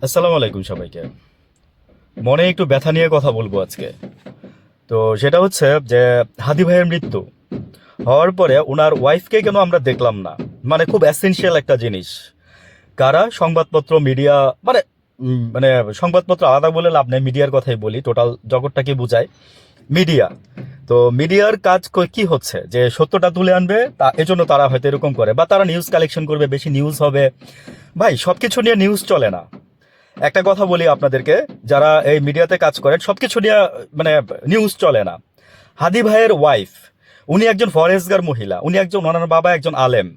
আসসালামু আলাইকুম সবাইকে। মনে একটু ব্যথা নিয়ে কথা বলবো আজকে। তো সেটা হচ্ছে যে হাদি ভাইয়ের মৃত্যু হওয়ার পরে ওনার ওয়াইফকে কেন আমরা দেখলাম না? মানে খুব এসেনশিয়াল একটা জিনিস। কারা? সংবাদপত্র, মিডিয়া, মানে মানে সংবাদপত্র আলাদা বলে লাভ নেই, মিডিয়ার কথাই বলি, টোটাল জগৎটাকে বোঝায় মিডিয়া। তো মিডিয়ার কাজ কি হচ্ছে যে সত্যটা তুলে আনবে, তা এজন্য তারা হয়তো এরকম করে, বা তারা নিউজ কালেকশন করবে, বেশি নিউজ হবে। ভাই, সবকিছু নিয়ে নিউজ চলে না। একটা কথা বলি আপনাদেরকে, যারা এই মিডিয়াতে কাজ করেন, সবকিছু নিয়ে মানে নিউজ চলে না। হাদি ভাইয়ের ওয়াইফ, উনি একজন ফরেজগার মহিলা, উনি একজন, ওনার বাবা একজন আলেম।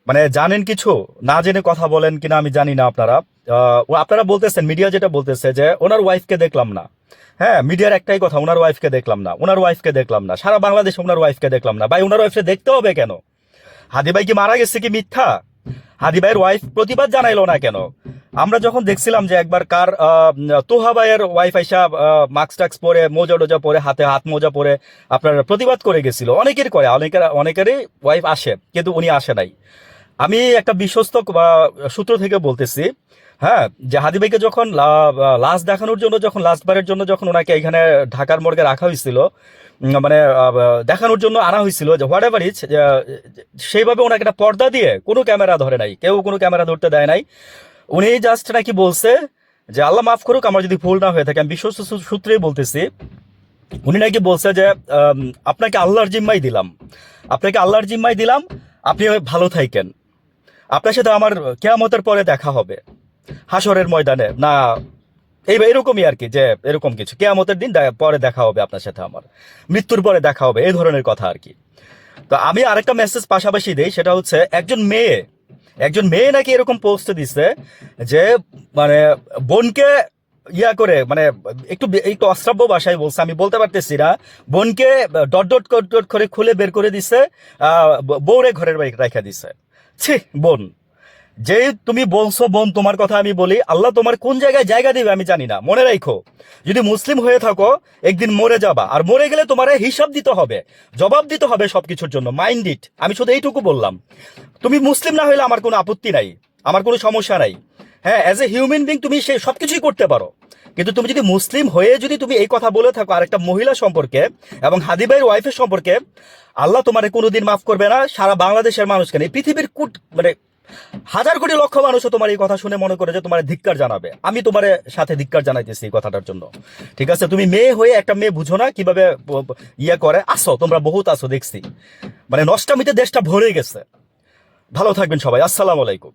মানে জানেন কিছু, না জেনে কথা বলেন কিনা আমি জানি না। আপনারা বলতেছেন, মিডিয়া যেটা বলতেছে যে ওনার ওয়াইফকে দেখলাম না। হ্যাঁ, মিডিয়ার একটাই কথা, ওনার ওয়াইফকে দেখলাম না, ওনার ওয়াইফকে দেখলাম না, সারা বাংলাদেশে ওনার ওয়াইফকে দেখলাম না। ভাই, ওনার ওয়াইফকে দেখতে হবে কেন? হাদি ভাই কি মারা গেছে কি মিথ্যা? হাদি ভাইয়ের ওয়াইফ প্রতিবাদ জানাইলো না কেন? আমরা যখন দেখছিলাম যে একবার কার তোহা ভাইয়ের ওয়াইফ আইসা মাস্ক টাক্স পরে, মোজা টোজা পরে, হাতে হাত মোজা পরে আপনার প্রতিবাদ করে গেছিল। অনেকের করে, অনেকেরই ওয়াইফ আসে, কিন্তু উনি আসে নাই। আমি একটা বিশ্বস্ত সূত্র থেকে বলতেছি, হ্যাঁ, যে হাদি ভাইকে যখন লাশ দেখানোর জন্য, যখন লাস্টবারের জন্য যখন ওনাকে এখানে ঢাকার মর্গে রাখা হয়েছিল, মানে দেখানোর জন্য আনা হয়েছিল, যে হোয়াট এভার ইজ, সেইভাবে ওনাকে একটা পর্দা দিয়ে, কোনো ক্যামেরা ধরে নাই, কেউ কোনো ক্যামেরা ধরতে দেয় নাই। উনি জাস্ট নাকি বলছে যে আল্লাহ মাফ করুক আমার যদি ভুল না হয়ে থাকে, আমি বিশ্বস্ত সূত্রেই বলতেছি, উনি নাকি বলছে যে আম, আপনাকে আল্লাহর জিম্মাই দিলাম, আপনাকে আল্লাহর জিম্মাই দিলাম, আপনি ভালো থাকেন, আপনার সাথে আমার কেয়ামতের পরে দেখা হবে হাসরের ময়দানে, না এরকমই আর কি, যে এরকম কিছু, কেয়ামতের দিন পরে দেখা হবে আপনার সাথে, আমার মৃত্যুর পরে দেখা হবে, এই ধরনের কথা আর কি। তো আমি আরেকটা মেসেজ পাশাপাশি দেই, সেটা হচ্ছে একজন মেয়ে নাকি এরকম পোস্ট দিছে যে মানে বোনকে ইয়া করে, মানে একটু একটু অশ্রাব্য ভাষায় বলছে, আমি বলতে পারতেছি না, বোনকে ডট ডট ডট করে খুলে বের করে দিছে, বউরে ঘরের বাইরে রেখা দিছে। ছি, বোন, যে তুমি বলছো বোন, তোমার কথা আমি বলি, আল্লাহ তোমার কোন জায়গায় জায়গা দিবে আমি জানি না। মনে রাখো, যদি মুসলিম হয়ে থাকো একদিন মরে যাবা, আর মরে গেলে তোমার হিসাব দিতে হবে, জবাব দিতে হবে সবকিছুর জন্য। মাইন্ড ইট, আমি শুধু এইটুকু বললাম। তুমি মুসলিম না হইলে আমার কোনো আপত্তি নাই, আমার কোনো সমস্যা নাই। হ্যাঁ, অ্যাজ এ হিউম্যান বিং তুমি সে সবকিছুই করতে পারো, কিন্তু তুমি যদি মুসলিম হয়ে যদি তুমি এই কথা বলে থাকো আরেকটা মহিলা সম্পর্কে এবং হাদি ভাইয়ের ওয়াইফের সম্পর্কে, আল্লাহ তোমারে কোনোদিন মাফ করবে না। সারা বাংলাদেশের মানুষ কেন, এই পৃথিবীর মানে হাজার কোটি লক্ষ মানুষও তোমার এই কথা শুনে মনে করে যে তোমার ধিক্কার জানাবে। আমি তোমার সাথে ধিক্কার জানাইতেছি এই কথাটার জন্য। ঠিক আছে, তুমি মেয়ে হয়ে একটা মেয়ে বুঝো না কিভাবে ইয়ে করে। আসো, তোমরা বহুত আসো দেখছি, মানে নষ্টামিতে দেশটা ভরে গেছে। ভালো থাকবেন সবাই, আসসালামু আলাইকুম।